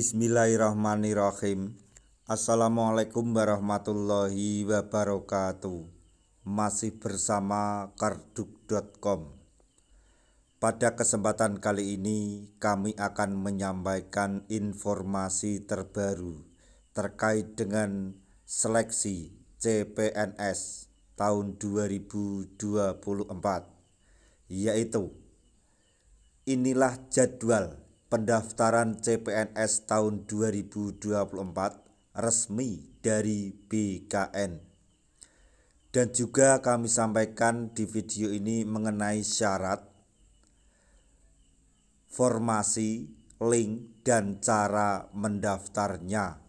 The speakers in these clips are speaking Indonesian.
Bismillahirrahmanirrahim. Assalamualaikum warahmatullahi wabarakatuh. Masih bersama karduk.com. Pada kesempatan kali ini kami akan menyampaikan informasi terbaru terkait dengan seleksi CPNS tahun 2024, yaitu inilah jadwal pendaftaran CPNS tahun 2024 resmi dari BKN. Dan juga kami sampaikan di video ini mengenai syarat, formasi, link, dan cara mendaftarnya.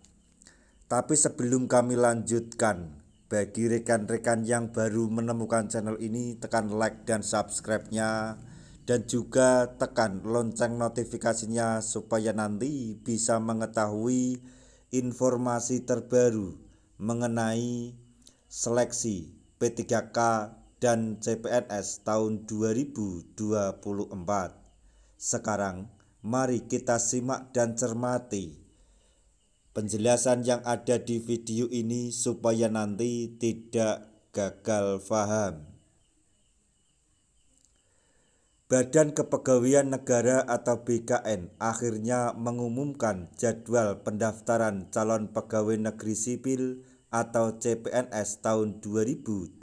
Tapi sebelum kami lanjutkan, bagi rekan-rekan yang baru menemukan channel ini, tekan like dan subscribe-nya, dan juga tekan lonceng notifikasinya supaya nanti bisa mengetahui informasi terbaru mengenai seleksi P3K dan CPNS tahun 2024. Sekarang mari kita simak dan cermati penjelasan yang ada di video ini supaya nanti tidak gagal paham. Badan Kepegawaian Negara atau BKN akhirnya mengumumkan jadwal pendaftaran calon pegawai negeri sipil atau CPNS tahun 2024.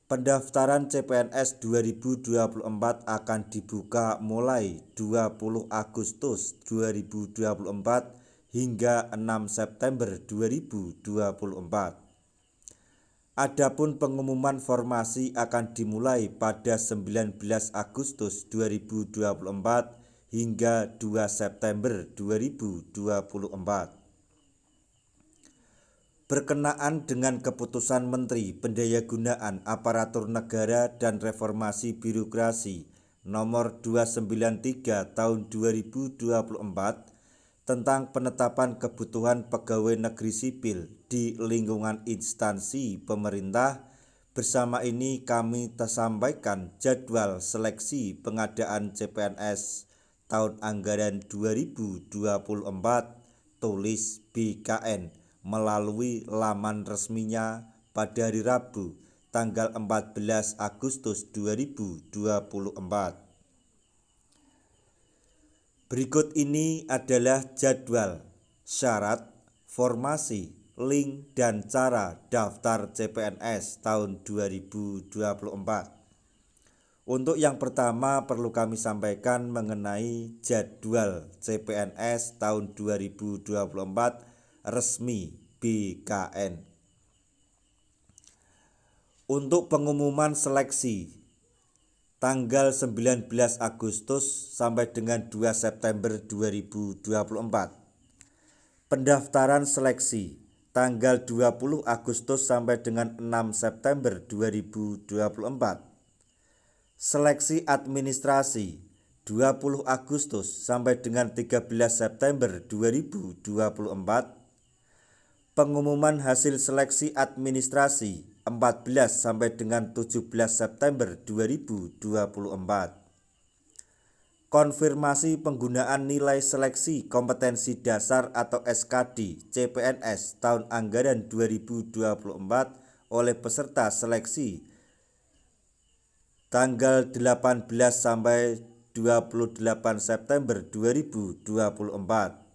Pendaftaran CPNS 2024 akan dibuka mulai 20 Agustus 2024 hingga 6 September 2024. Adapun pengumuman formasi akan dimulai pada 19 Agustus 2024 hingga 2 September 2024. Berkenaan dengan keputusan Menteri Pendayagunaan Aparatur Negara dan Reformasi Birokrasi Nomor 293 Tahun 2024 tentang penetapan kebutuhan pegawai negeri sipil di lingkungan instansi pemerintah, bersama ini kami sampaikan jadwal seleksi pengadaan CPNS tahun anggaran 2024 tulis BKN melalui laman resminya pada hari Rabu tanggal 14 Agustus 2024. Berikut ini adalah jadwal, syarat, formasi, link, dan cara daftar CPNS tahun 2024. Untuk yang pertama perlu kami sampaikan mengenai jadwal CPNS tahun 2024 resmi BKN. Untuk pengumuman seleksi tanggal 19 Agustus sampai dengan 2 September 2024. Pendaftaran seleksi tanggal 20 Agustus sampai dengan 6 September 2024. Seleksi administrasi 20 Agustus sampai dengan 13 September 2024. Pengumuman hasil seleksi administrasi 14 sampai dengan 17 September 2024. Konfirmasi penggunaan nilai seleksi kompetensi dasar atau SKD CPNS tahun anggaran 2024 oleh peserta seleksi tanggal 18 sampai 28 September 2024.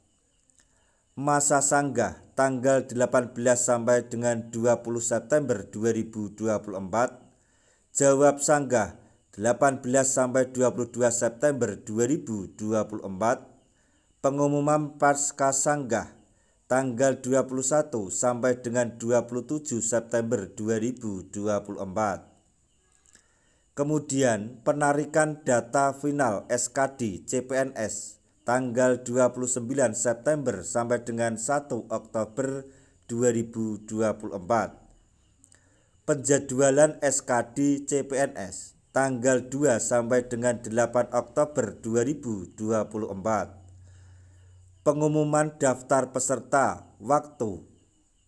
Masa sanggah tanggal 18 sampai dengan 20 September 2024. Jawab sanggah 18 sampai 22 September 2024. Pengumuman pasca sanggah tanggal 21 sampai dengan 27 September 2024. Kemudian penarikan data final SKD CPNS tanggal 29 September sampai dengan 1 Oktober 2024. Penjadwalan SKD CPNS tanggal 2 sampai dengan 8 Oktober 2024. Pengumuman daftar peserta, waktu,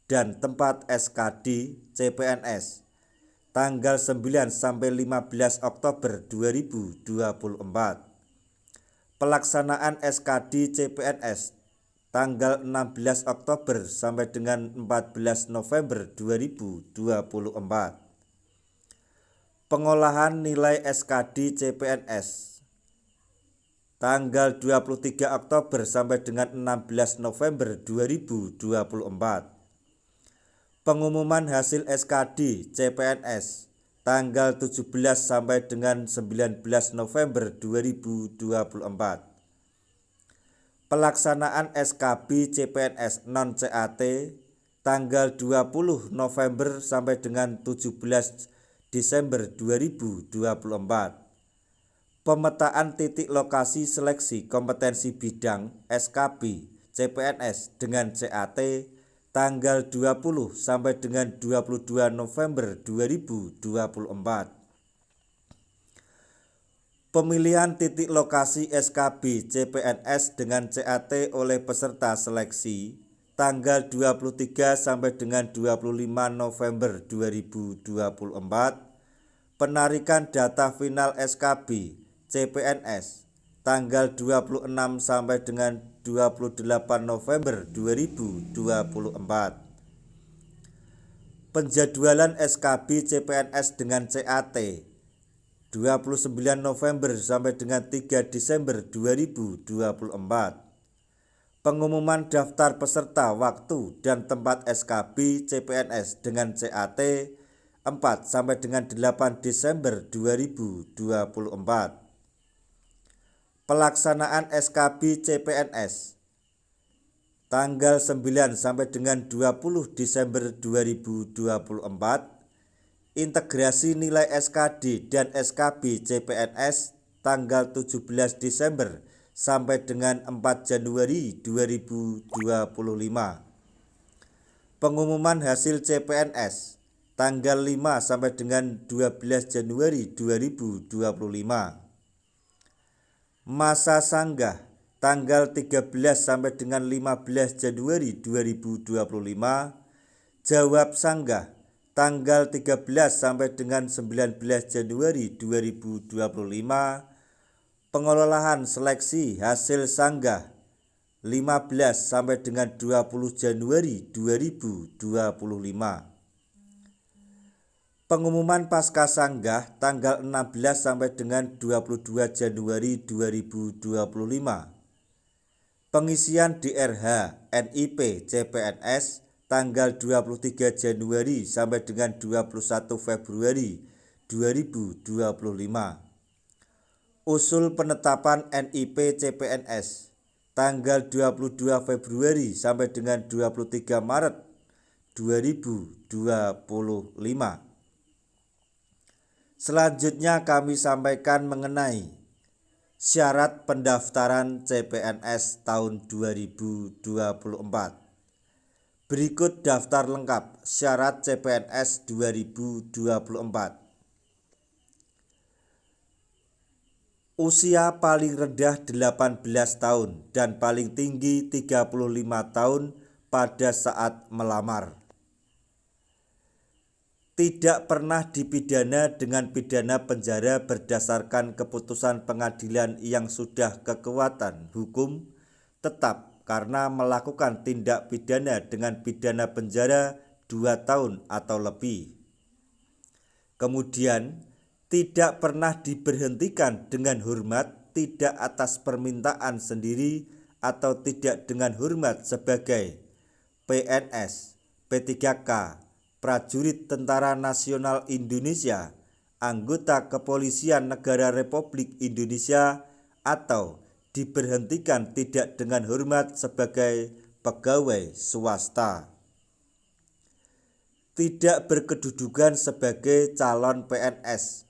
dan tempat SKD CPNS tanggal 9 sampai 15 Oktober 2024. Pelaksanaan SKD CPNS tanggal 16 Oktober sampai dengan 14 November 2024. Pengolahan nilai SKD CPNS tanggal 23 Oktober sampai dengan 16 November 2024. Pengumuman hasil SKD CPNS tanggal 17 sampai dengan 19 November 2024. Pelaksanaan SKB CPNS non-CAT tanggal 20 November sampai dengan 17 Desember 2024. Pemetaan titik lokasi seleksi kompetensi bidang SKB CPNS dengan CAT tanggal 20 sampai dengan 22 November 2024. Pemilihan titik lokasi SKB CPNS dengan CAT oleh peserta seleksi tanggal 23 sampai dengan 25 November 2024. Penarikan data final SKB CPNS tanggal 26 sampai dengan 28 November 2024. Penjadwalan SKB CPNS dengan CAT 29 November sampai dengan 3 Desember 2024. Pengumuman daftar peserta waktu dan tempat SKB CPNS dengan CAT 4 sampai dengan 8 Desember 2024. Pelaksanaan SKB CPNS tanggal 9 sampai dengan 20 Desember 2024. Integrasi nilai SKD dan SKB CPNS tanggal 17 Desember sampai dengan 4 Januari 2025. Pengumuman hasil CPNS tanggal 5 sampai dengan 12 Januari 2025. Masa sanggah tanggal 13 sampai dengan 15 Januari 2025. Jawab sanggah tanggal 13 sampai dengan 19 Januari 2025. Pengolahan seleksi hasil sanggah 15 sampai dengan 20 Januari 2025. Pengumuman pasca sanggah tanggal 16 sampai dengan 22 Januari 2025. Pengisian DRH NIP CPNS tanggal 23 Januari sampai dengan 21 Februari 2025. Usul penetapan NIP CPNS tanggal 22 Februari sampai dengan 23 Maret 2025. Selanjutnya kami sampaikan mengenai syarat pendaftaran CPNS tahun 2024. Berikut daftar lengkap syarat CPNS 2024. Usia paling rendah 18 tahun dan paling tinggi 35 tahun pada saat melamar. Tidak pernah dipidana dengan pidana penjara berdasarkan keputusan pengadilan yang sudah kekuatan hukum tetap karena melakukan tindak pidana dengan pidana penjara 2 tahun atau lebih. Kemudian, tidak pernah diberhentikan dengan hormat tidak atas permintaan sendiri atau tidak dengan hormat sebagai PNS, P3K, prajurit Tentara Nasional Indonesia, anggota Kepolisian Negara Republik Indonesia, atau diberhentikan tidak dengan hormat sebagai pegawai swasta. Tidak berkedudukan sebagai calon PNS,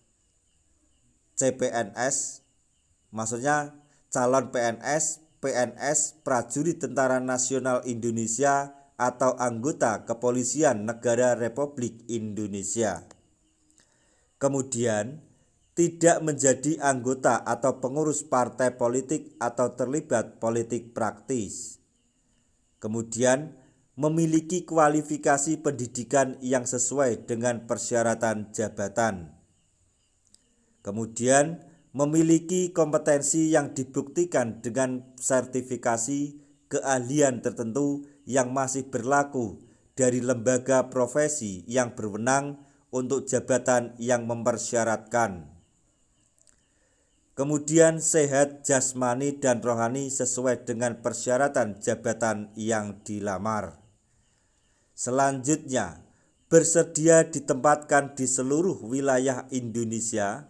CPNS, maksudnya calon PNS, PNS, prajurit Tentara Nasional Indonesia, atau anggota Kepolisian Negara Republik Indonesia. Kemudian, tidak menjadi anggota atau pengurus partai politik atau terlibat politik praktis. Kemudian, memiliki kualifikasi pendidikan yang sesuai dengan persyaratan jabatan. Kemudian, memiliki kompetensi yang dibuktikan dengan sertifikasi keahlian tertentu yang masih berlaku dari lembaga profesi yang berwenang untuk jabatan yang mempersyaratkan. Kemudian sehat jasmani dan rohani sesuai dengan persyaratan jabatan yang dilamar. Selanjutnya, bersedia ditempatkan di seluruh wilayah Indonesia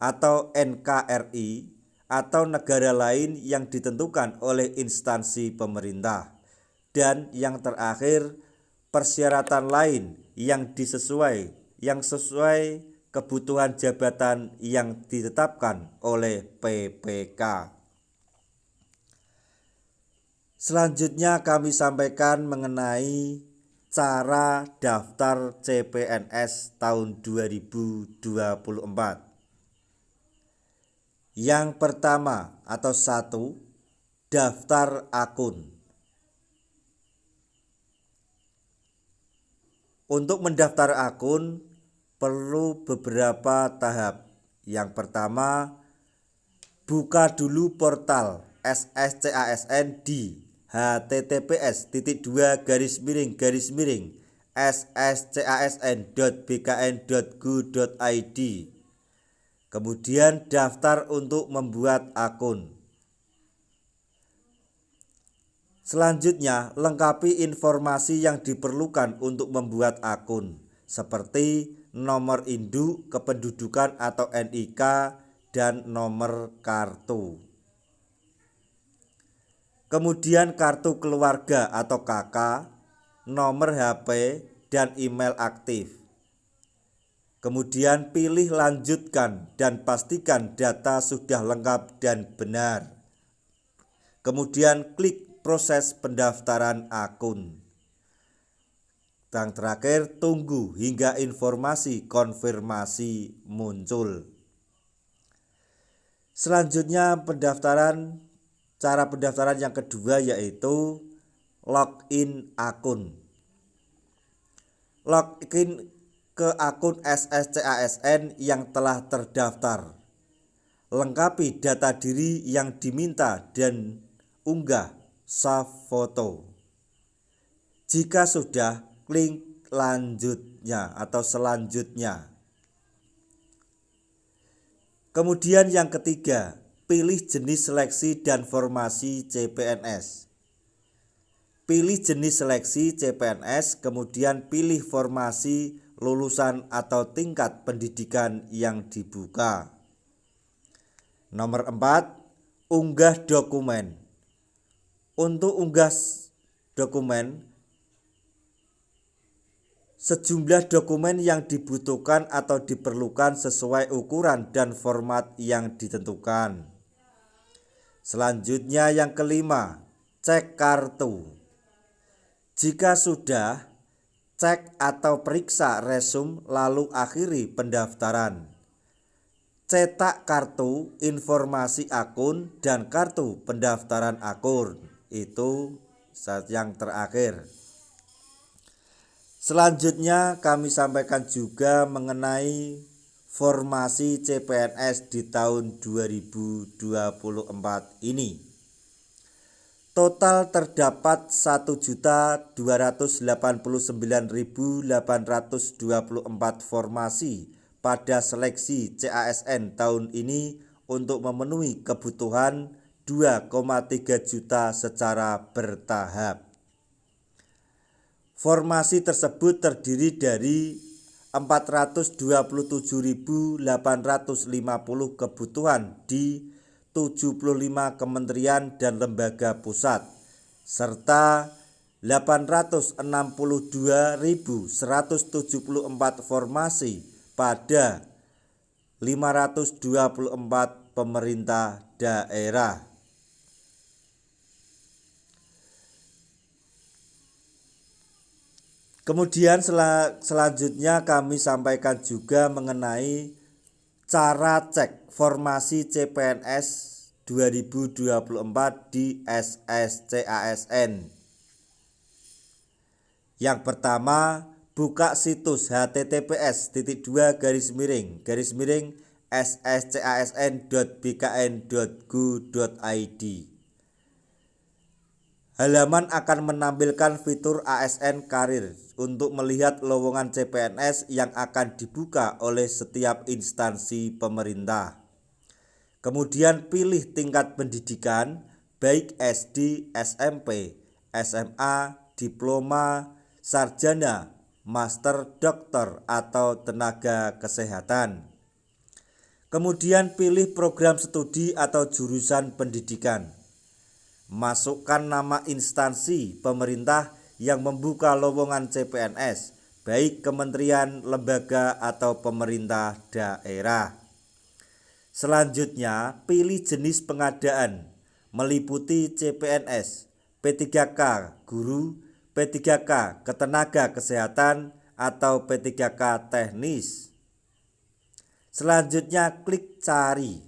atau NKRI atau negara lain yang ditentukan oleh instansi pemerintah. Dan yang terakhir, persyaratan lain yang sesuai kebutuhan jabatan yang ditetapkan oleh PPK. Selanjutnya kami sampaikan mengenai cara daftar CPNS tahun 2024. Yang pertama atau 1, daftar akun. Untuk mendaftar akun perlu beberapa tahap. Yang pertama, buka dulu portal SSCASN di https://sscasn.bkn.go.id. Kemudian daftar untuk membuat akun. Selanjutnya, lengkapi informasi yang diperlukan untuk membuat akun, seperti nomor induk, kependudukan atau NIK, dan nomor kartu. Kemudian kartu keluarga atau KK, nomor HP, dan email aktif. Kemudian pilih lanjutkan dan pastikan data sudah lengkap dan benar. Kemudian klik proses pendaftaran akun. Dan terakhir, tunggu hingga informasi konfirmasi muncul. Selanjutnya cara pendaftaran yang kedua yaitu login akun. Login ke akun SSCASN yang telah terdaftar. Lengkapi data diri yang diminta dan unggah save foto. Jika sudah, klik lanjutnya atau selanjutnya. Kemudian yang ketiga, pilih jenis seleksi dan formasi CPNS. Pilih jenis seleksi CPNS, kemudian pilih formasi lulusan atau tingkat pendidikan yang dibuka. Nomor 4, unggah dokumen. Untuk unggah dokumen, sejumlah dokumen yang dibutuhkan atau diperlukan sesuai ukuran dan format yang ditentukan. Selanjutnya yang kelima, cek kartu. Jika sudah, cek atau periksa resume lalu akhiri pendaftaran. Cetak kartu, informasi akun, dan kartu pendaftaran akun. Itu yang terakhir. Selanjutnya kami sampaikan juga mengenai formasi CPNS di tahun 2024 ini. Total terdapat 1.289.824 formasi pada seleksi CASN tahun ini untuk memenuhi kebutuhan 2,3 juta secara bertahap. Formasi tersebut terdiri dari 427.850 kebutuhan di 75 kementerian dan lembaga pusat serta 862.174 formasi pada 524 pemerintah daerah. Kemudian selanjutnya kami sampaikan juga mengenai cara cek formasi CPNS 2024 di SSCASN. Yang pertama, buka situs https:// sscasn.bkn.go.id. Halaman akan menampilkan fitur ASN Karir untuk melihat lowongan CPNS yang akan dibuka oleh setiap instansi pemerintah. Kemudian pilih tingkat pendidikan baik SD, SMP, SMA, diploma, sarjana, master, dokter, atau tenaga kesehatan. Kemudian pilih program studi atau jurusan pendidikan. Masukkan nama instansi pemerintah yang membuka lowongan CPNS, baik kementerian, lembaga, atau pemerintah daerah. Selanjutnya, pilih jenis pengadaan, meliputi CPNS, P3K Guru, P3K Ketenaga Kesehatan, atau P3K Teknis. Selanjutnya, klik cari.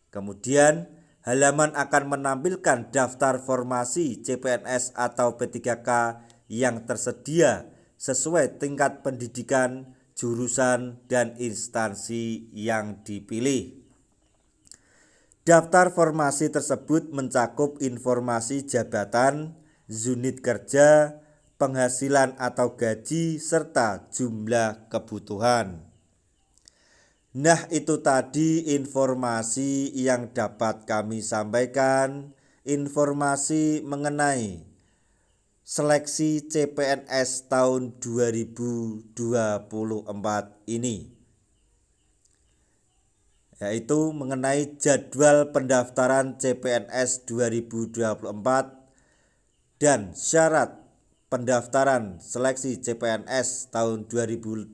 Kemudian, halaman akan menampilkan daftar formasi CPNS atau P3K yang tersedia sesuai tingkat pendidikan, jurusan, dan instansi yang dipilih. Daftar formasi tersebut mencakup informasi jabatan, unit kerja, penghasilan atau gaji, serta jumlah kebutuhan. Nah, itu tadi informasi yang dapat kami sampaikan, informasi mengenai seleksi CPNS tahun 2024 ini, yaitu mengenai jadwal pendaftaran CPNS 2024 dan syarat pendaftaran seleksi CPNS tahun 2024,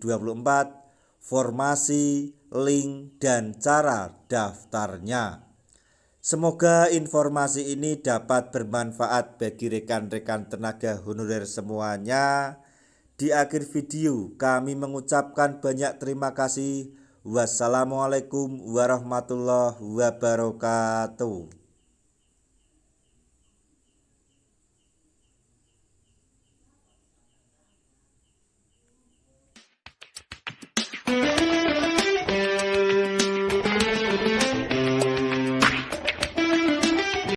formasi, link, dan cara daftarnya. Semoga informasi ini dapat bermanfaat bagi rekan-rekan tenaga honorer semuanya. Di akhir video kami mengucapkan banyak terima kasih. Wassalamualaikum warahmatullahi wabarakatuh.